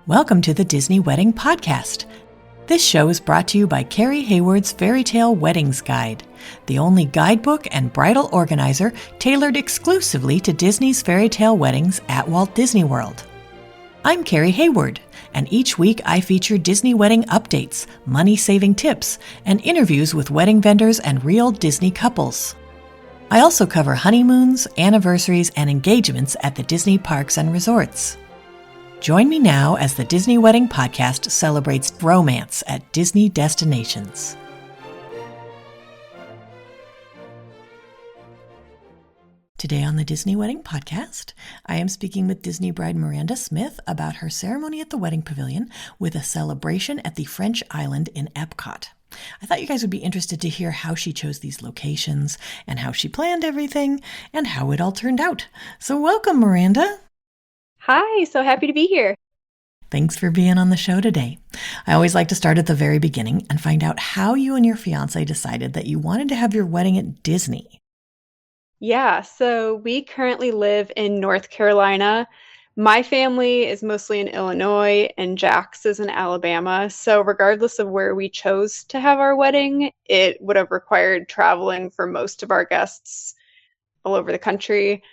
Welcome to the Disney Wedding Podcast. This show is brought to you by Carrie Hayward's Fairy Tale Weddings Guide, the only guidebook and bridal organizer tailored exclusively to Disney's fairy tale weddings at Walt Disney World. I'm Carrie Hayward, and each week I feature Disney wedding updates, money-saving tips, and interviews with wedding vendors and real Disney couples. I also cover honeymoons, anniversaries, and engagements at the Disney parks and resorts. Join me now as the Disney Wedding Podcast celebrates romance at Disney destinations. Today on the Disney Wedding Podcast, I am speaking with Disney bride Miranda Smith about her ceremony at the Wedding Pavilion with a celebration at the French island in EPCOT. I thought you guys would be interested to hear how she chose these locations and how she planned everything and how it all turned out. So welcome, Miranda. Hi, so happy to be here. Thanks for being on the show today. I always like to start at the very beginning and find out how you and your fiance decided that you wanted to have your wedding at Disney. Yeah, so we currently live in North Carolina. My family is mostly in Illinois and Jack's is in Alabama. So regardless of where we chose to have our wedding, it would have required traveling for most of our guests all over the country.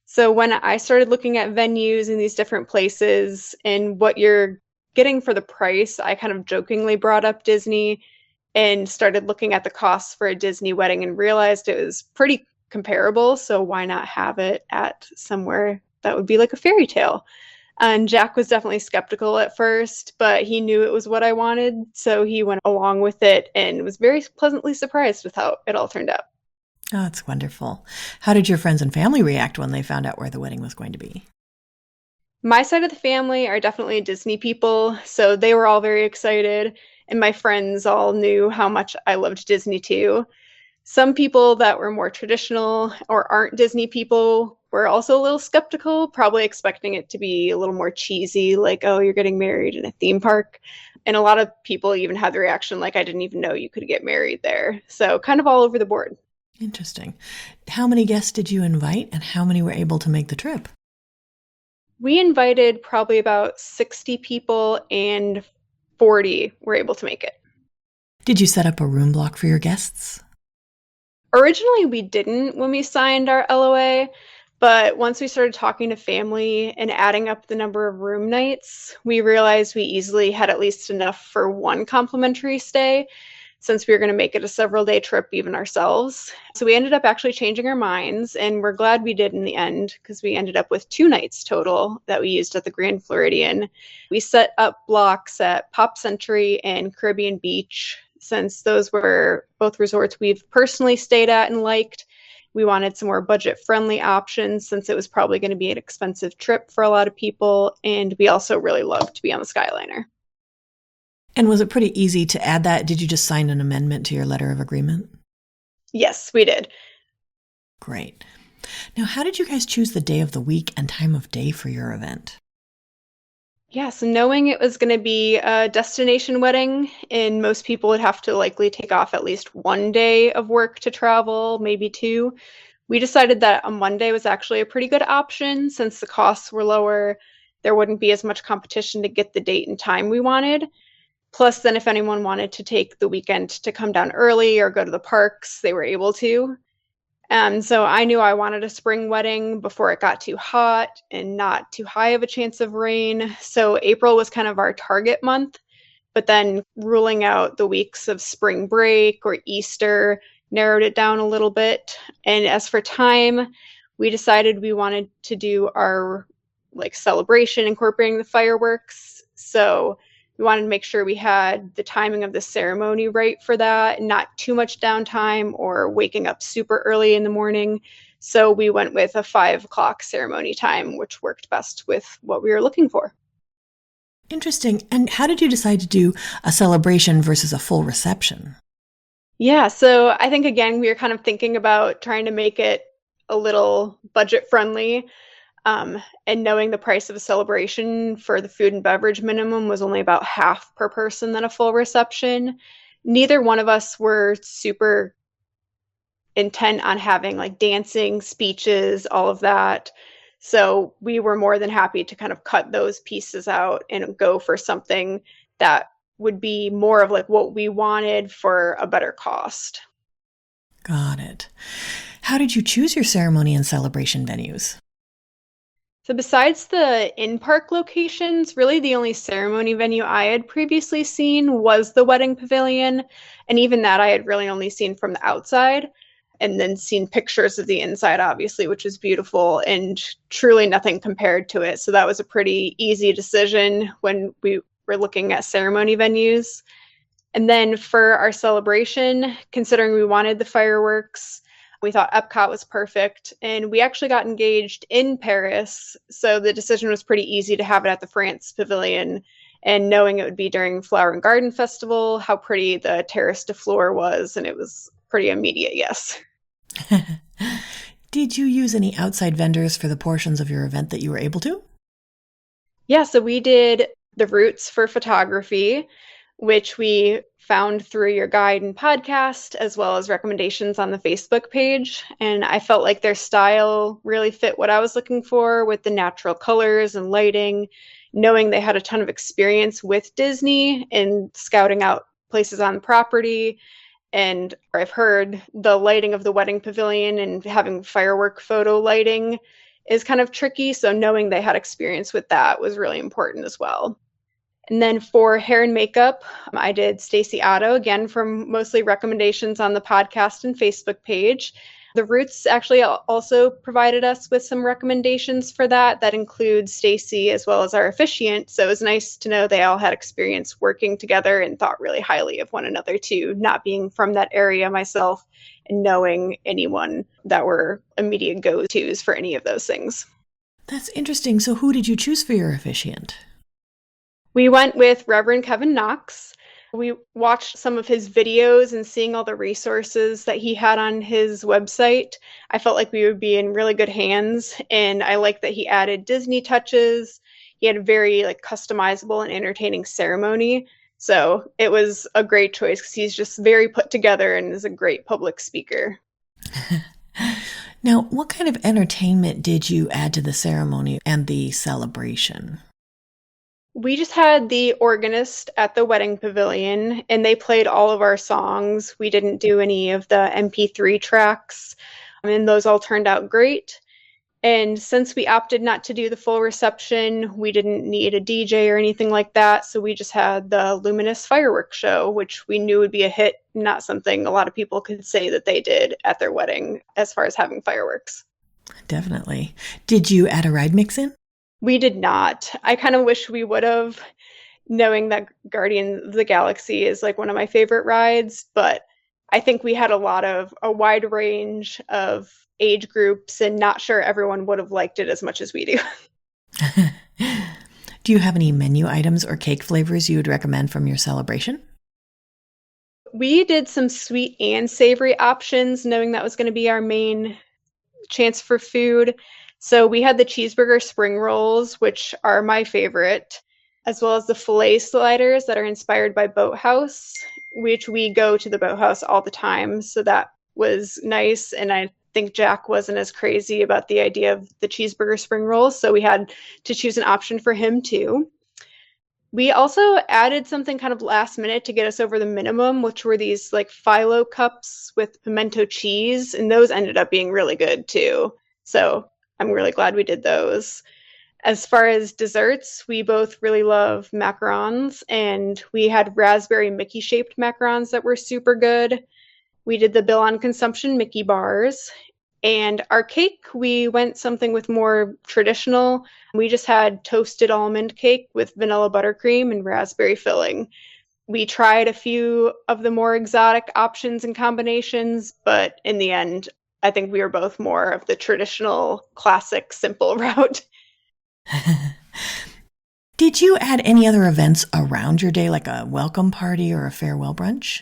So when I started looking at venues in these different places and what you're getting for the price, I kind of jokingly brought up Disney and started looking at the costs for a Disney wedding and realized it was pretty comparable. So why not have it at somewhere that would be like a fairy tale? And Jack was definitely skeptical at first, but he knew it was what I wanted. So he went along with it and was very pleasantly surprised with how it all turned out. Oh, that's wonderful. How did your friends and family react when they found out where the wedding was going to be? My side of the family are definitely Disney people, so they were all very excited, and my friends all knew how much I loved Disney too. Some people that were more traditional or aren't Disney people were also a little skeptical, probably expecting it to be a little more cheesy, like, oh, you're getting married in a theme park. And a lot of people even had the reaction like, I didn't even know you could get married there. So kind of all over the board. Interesting. How many guests did you invite and how many were able to make the trip? We invited probably about 60 people and 40 were able to make it. Did you set up a room block for your guests? Originally, we didn't when we signed our LOA, but once we started talking to family and adding up the number of room nights, we realized we easily had at least enough for one complimentary stay, since we were going to make it a several-day trip even ourselves. So we ended up actually changing our minds, and we're glad we did in the end, because we ended up with 2 nights total that we used at the Grand Floridian. We set up blocks at Pop Century and Caribbean Beach, since those were both resorts we've personally stayed at and liked. We wanted some more budget-friendly options, since it was probably going to be an expensive trip for a lot of people, and we also really loved to be on the Skyliner. And was it pretty easy to add that? Did you just sign an amendment to your letter of agreement? Yes, we did. Great. Now, how did you guys choose the day of the week and time of day for your event? Yeah, so knowing it was going to be a destination wedding, and most people would have to likely take off at least one day of work to travel, maybe 2, we decided that a Monday was actually a pretty good option since the costs were lower. There wouldn't be as much competition to get the date and time we wanted. Plus, then if anyone wanted to take the weekend to come down early or go to the parks, they were able to. And so I knew I wanted a spring wedding before it got too hot and not too high of a chance of rain. So April was kind of our target month, but then ruling out the weeks of spring break or Easter narrowed it down a little bit. And as for time, we decided we wanted to do our celebration incorporating the fireworks. So we wanted to make sure we had the timing of the ceremony right for that, and not too much downtime or waking up super early in the morning. So we went with a 5 o'clock ceremony time, which worked best with what we were looking for. Interesting. And how did you decide to do a celebration versus a full reception? Yeah, so I think, again, we were kind of thinking about trying to make it a little budget friendly. And knowing the price of a celebration for the food and beverage minimum was only about half per person than a full reception. Neither one of us were super intent on having dancing, speeches, all of that. So we were more than happy to kind of cut those pieces out and go for something that would be more of like what we wanted for a better cost. Got it. How did you choose your ceremony and celebration venues? So besides the in-park locations, really the only ceremony venue I had previously seen was the Wedding Pavilion, and even that I had really only seen from the outside, and then seen pictures of the inside, obviously, which was beautiful and truly nothing compared to it. So that was a pretty easy decision when we were looking at ceremony venues. And then for our celebration, considering we wanted the fireworks, we thought EPCOT was perfect. And we actually got engaged in Paris. So the decision was pretty easy to have it at the France Pavilion. And knowing it would be during Flower and Garden Festival, how pretty the Terrace de Fleurs was. And it was pretty immediate, yes. Did you use any outside vendors for the portions of your event that you were able to? Yeah, so we did the routes for photography, which we found through your guide and podcast, as well as recommendations on the Facebook page. And I felt like their style really fit what I was looking for with the natural colors and lighting, knowing they had a ton of experience with Disney and scouting out places on the property. And I've heard the lighting of the Wedding Pavilion and having firework photo lighting is kind of tricky. So knowing they had experience with that was really important as well. And then for hair and makeup, I did Stacey Otto, again, from mostly recommendations on the podcast and Facebook page. The Roots actually also provided us with some recommendations for that. That includes Stacey as well as our officiant. So it was nice to know they all had experience working together and thought really highly of one another too, not being from that area myself and knowing anyone that were immediate go-tos for any of those things. That's interesting. So who did you choose for your officiant? We went with Reverend Kevin Knox. We watched some of his videos and seeing all the resources that he had on his website. I felt like we would be in really good hands, and I like that he added Disney touches. He had a very customizable and entertaining ceremony. So it was a great choice because he's just very put together and is a great public speaker. Now, what kind of entertainment did you add to the ceremony and the celebration? We just had the organist at the Wedding Pavilion, and they played all of our songs. We didn't do any of the MP3 tracks, and those all turned out great. And since we opted not to do the full reception, we didn't need a DJ or anything like that, so we just had the luminous fireworks show, which we knew would be a hit, not something a lot of people could say that they did at their wedding as far as having fireworks. Definitely. Did you add a ride mix in? We did not. I kind of wish we would have, knowing that Guardians of the Galaxy is one of my favorite rides, but I think we had a wide range of age groups and not sure everyone would have liked it as much as we do. Do you have any menu items or cake flavors you would recommend from your celebration? We did some sweet and savory options, knowing that was going to be our main chance for food. So we had the cheeseburger spring rolls, which are my favorite, as well as the filet sliders that are inspired by Boathouse, which we go to the Boathouse all the time. So that was nice. And I think Jack wasn't as crazy about the idea of the cheeseburger spring rolls. So we had to choose an option for him too. We also added something kind of last minute to get us over the minimum, which were these phyllo cups with pimento cheese. And those ended up being really good too. So I'm really glad we did those. As far as desserts, we both really love macarons, and we had raspberry Mickey-shaped macarons that were super good. We did the Bill on Consumption Mickey bars. And our cake, we went something with more traditional. We just had toasted almond cake with vanilla buttercream and raspberry filling. We tried a few of the more exotic options and combinations, but in the end, I think we were both more of the traditional, classic, simple route. Did you add any other events around your day, like a welcome party or a farewell brunch?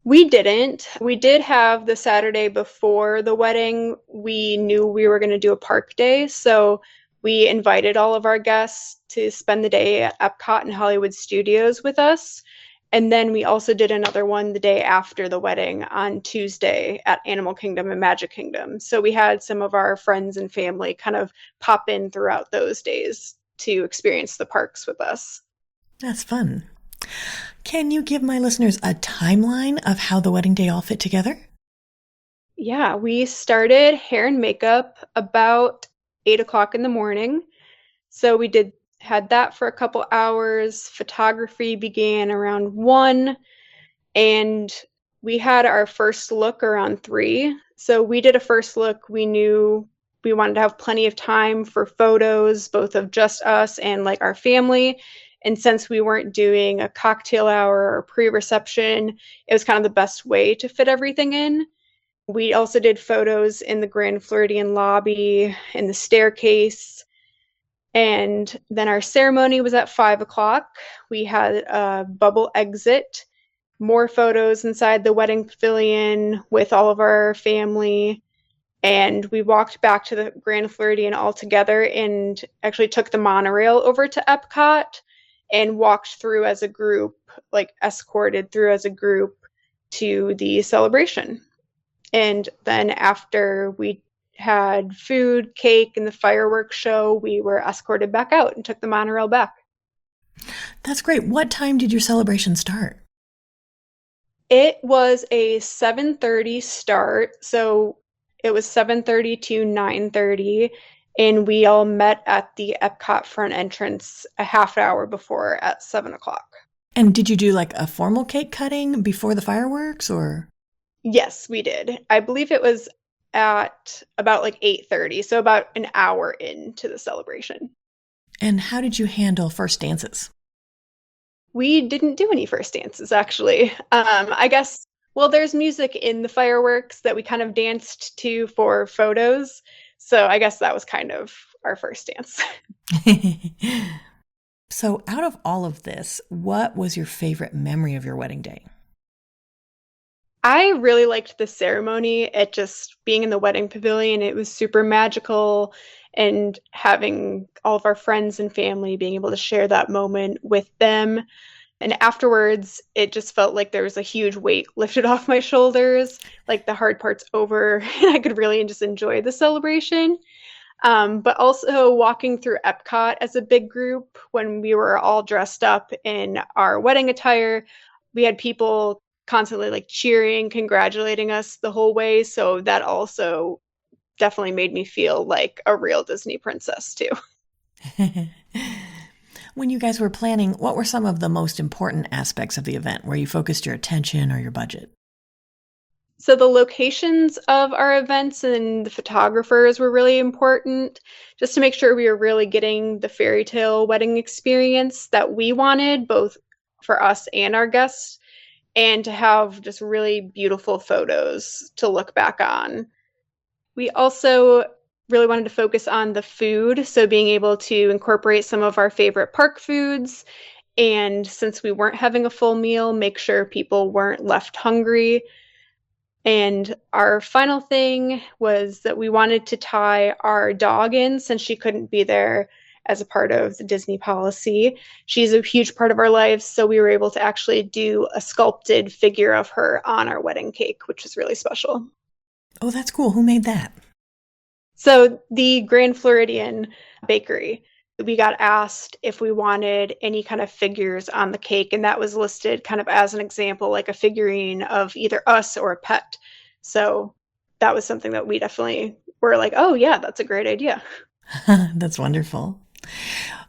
We didn't. We did have the Saturday before the wedding. We knew we were going to do a park day, so we invited all of our guests to spend the day at EPCOT and Hollywood Studios with us. And then we also did another one the day after the wedding on Tuesday at Animal Kingdom and Magic Kingdom. So we had some of our friends and family kind of pop in throughout those days to experience the parks with us. That's fun. Can you give my listeners a timeline of how the wedding day all fit together? Yeah, we started hair and makeup about 8 o'clock in the morning. So we had that for a couple hours. Photography began around 1, and we had our first look around 3. So we did a first look. We knew we wanted to have plenty of time for photos, both of just us and like our family. And since we weren't doing a cocktail hour or pre-reception, it was kind of the best way to fit everything in. We also did photos in the Grand Floridian lobby, in the staircase. And then our ceremony was at 5 o'clock. We had a bubble exit, more photos inside the Wedding Pavilion with all of our family. And we walked back to the Grand Floridian all together and actually took the monorail over to EPCOT and walked through as a group, like escorted through as a group to the celebration. And then after we had food, cake, and the fireworks show, we were escorted back out and took the monorail back. That's great. What time did your celebration start? It was a 7:30 start, so it was 7:30 to 9:30, and we all met at the Epcot front entrance a half hour before at 7 o'clock. And did you do like a formal cake cutting before the fireworks or? Yes, we did. I believe it was at about like 8:30, so about an hour into the celebration. And how did you handle first dances? We didn't do any first dances, actually. I guess, well, there's music in the fireworks that we kind of danced to for photos. So I guess that was kind of our first dance. So out of all of this, what was your favorite memory of your wedding day? I really liked the ceremony. It just being in the wedding pavilion, it was super magical, and having all of our friends and family being able to share that moment with them. And afterwards, it just felt like there was a huge weight lifted off my shoulders, like the hard part's over, and I could really just enjoy the celebration. But also walking through Epcot as a big group when we were all dressed up in our wedding attire, we had people constantly like cheering, congratulating us the whole way. So that also definitely made me feel like a real Disney princess too. When you guys were planning, what were some of the most important aspects of the event where you focused your attention or your budget? So the locations of our events and the photographers were really important just to make sure we were really getting the fairy tale wedding experience that we wanted, both for us and our guests, and to have just really beautiful photos to look back on. We also really wanted to focus on the food, so being able to incorporate some of our favorite park foods, and since we weren't having a full meal, make sure people weren't left hungry. And our final thing was that we wanted to tie our dog in since she couldn't be there as a part of the Disney policy. She's a huge part of our lives, so we were able to actually do a sculpted figure of her on our wedding cake, which was really special. Oh, that's cool. Who made that? So the Grand Floridian Bakery, we got asked if we wanted any kind of figures on the cake, and that was listed kind of as an example, like a figurine of either us or a pet. So that was something that we definitely were like, oh yeah, that's a great idea. That's wonderful.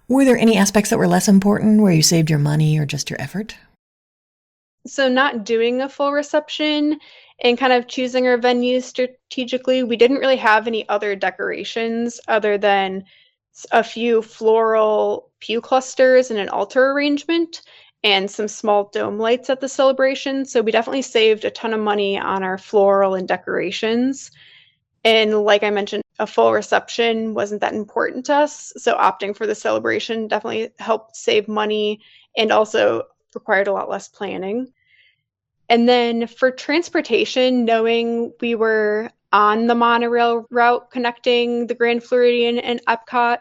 Were there any aspects that were less important where you saved your money or just your effort? So not doing a full reception and kind of choosing our venues strategically, we didn't really have any other decorations other than a few floral pew clusters and an altar arrangement and some small dome lights at the celebration. So we definitely saved a ton of money on our floral and decorations. And like I mentioned, a full reception wasn't that important to us. So opting for the celebration definitely helped save money and also required a lot less planning. And then for transportation, knowing we were on the monorail route connecting the Grand Floridian and Epcot,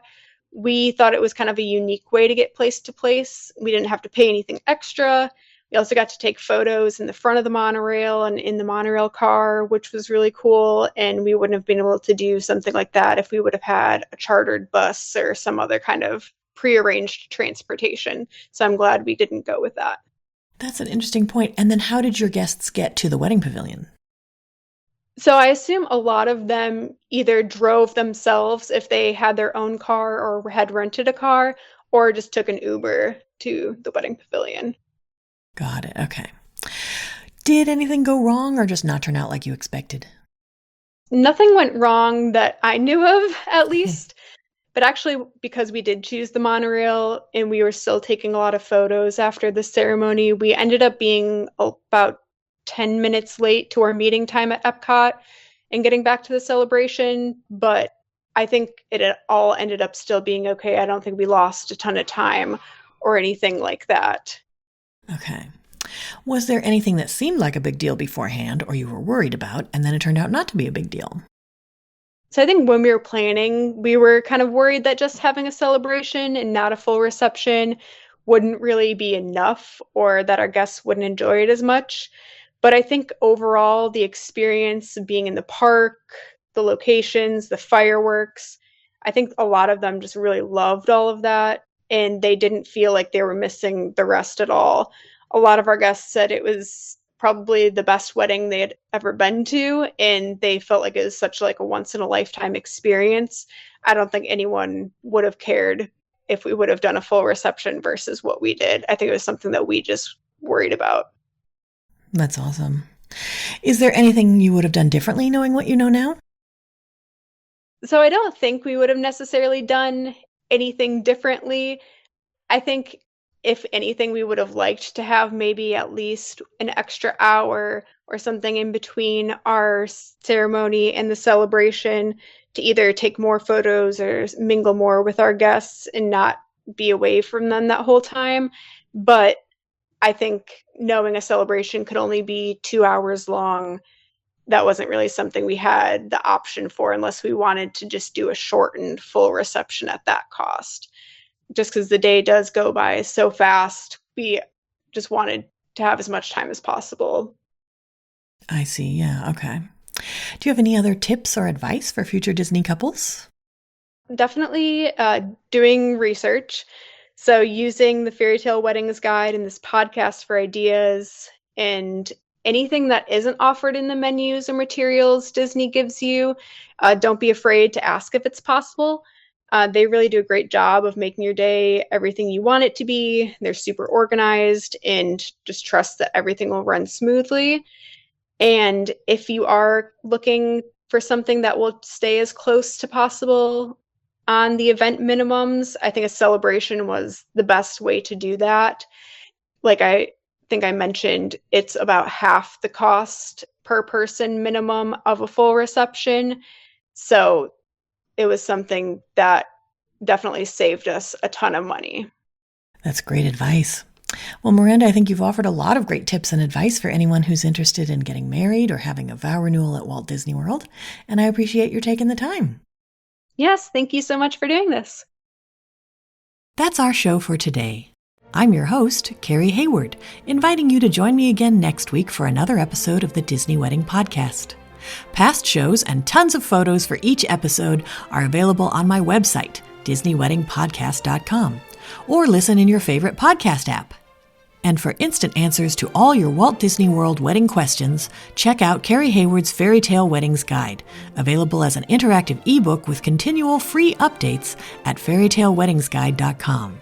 we thought it was kind of a unique way to get place to place. We didn't have to pay anything extra. We also got to take photos in the front of the monorail and in the monorail car, which was really cool. And we wouldn't have been able to do something like that if we would have had a chartered bus or some other kind of prearranged transportation. So I'm glad we didn't go with that. That's an interesting point. And then how did your guests get to the wedding pavilion? So I assume a lot of them either drove themselves if they had their own car or had rented a car, or just took an Uber to the wedding pavilion. Got it. Okay. Did anything go wrong or just not turn out like you expected? Nothing went wrong that I knew of, at least. But actually, because we did choose the monorail and we were still taking a lot of photos after the ceremony, we ended up being about 10 minutes late to our meeting time at EPCOT and getting back to the celebration. But I think it all ended up still being okay. I don't think we lost a ton of time or anything like that. Okay. Was there anything that seemed like a big deal beforehand or you were worried about, and then it turned out not to be a big deal? So I think when we were planning, we were kind of worried that just having a celebration and not a full reception wouldn't really be enough, or that our guests wouldn't enjoy it as much. But I think overall, the experience of being in the park, the locations, the fireworks, I think a lot of them just really loved all of that, and they didn't feel like they were missing the rest at all. A lot of our guests said it was probably the best wedding they had ever been to, and they felt like it was such like a once in a lifetime experience. I don't think anyone would have cared if we would have done a full reception versus what we did. I think it was something that we just worried about. That's awesome. Is there anything you would have done differently knowing what you know now? So I don't think we would have necessarily done anything differently. I think if anything, we would have liked to have maybe at least an extra hour or something in between our ceremony and the celebration to either take more photos or mingle more with our guests and not be away from them that whole time. But I think knowing a celebration could only be 2 hours long, that wasn't really something we had the option for unless we wanted to just do a shortened full reception at that cost. Just because the day does go by so fast, we just wanted to have as much time as possible. I see. Yeah. Okay. Do you have any other tips or advice for future Disney couples? Definitely doing research. So using the Fairy Tale Weddings Guide and this podcast for ideas, and anything that isn't offered in the menus or materials Disney gives you, don't be afraid to ask if it's possible. They really do a great job of making your day everything you want it to be. They're super organized and just trust that everything will run smoothly. And if you are looking for something that will stay as close to possible on the event minimums, I think a celebration was the best way to do that. Like I think I mentioned, it's about half the cost per person minimum of a full reception. So it was something that definitely saved us a ton of money. That's great advice. Well, Miranda, I think you've offered a lot of great tips and advice for anyone who's interested in getting married or having a vow renewal at Walt Disney World, and I appreciate your taking the time. Yes, thank you so much for doing this. That's our show for today. I'm your host, Carrie Hayward, inviting you to join me again next week for another episode of the Disney Wedding Podcast. Past shows and tons of photos for each episode are available on my website, DisneyWeddingPodcast.com, or listen in your favorite podcast app. And for instant answers to all your Walt Disney World wedding questions, check out Carrie Hayward's Fairy Tale Weddings Guide, available as an interactive ebook with continual free updates at fairytaleweddingsguide.com.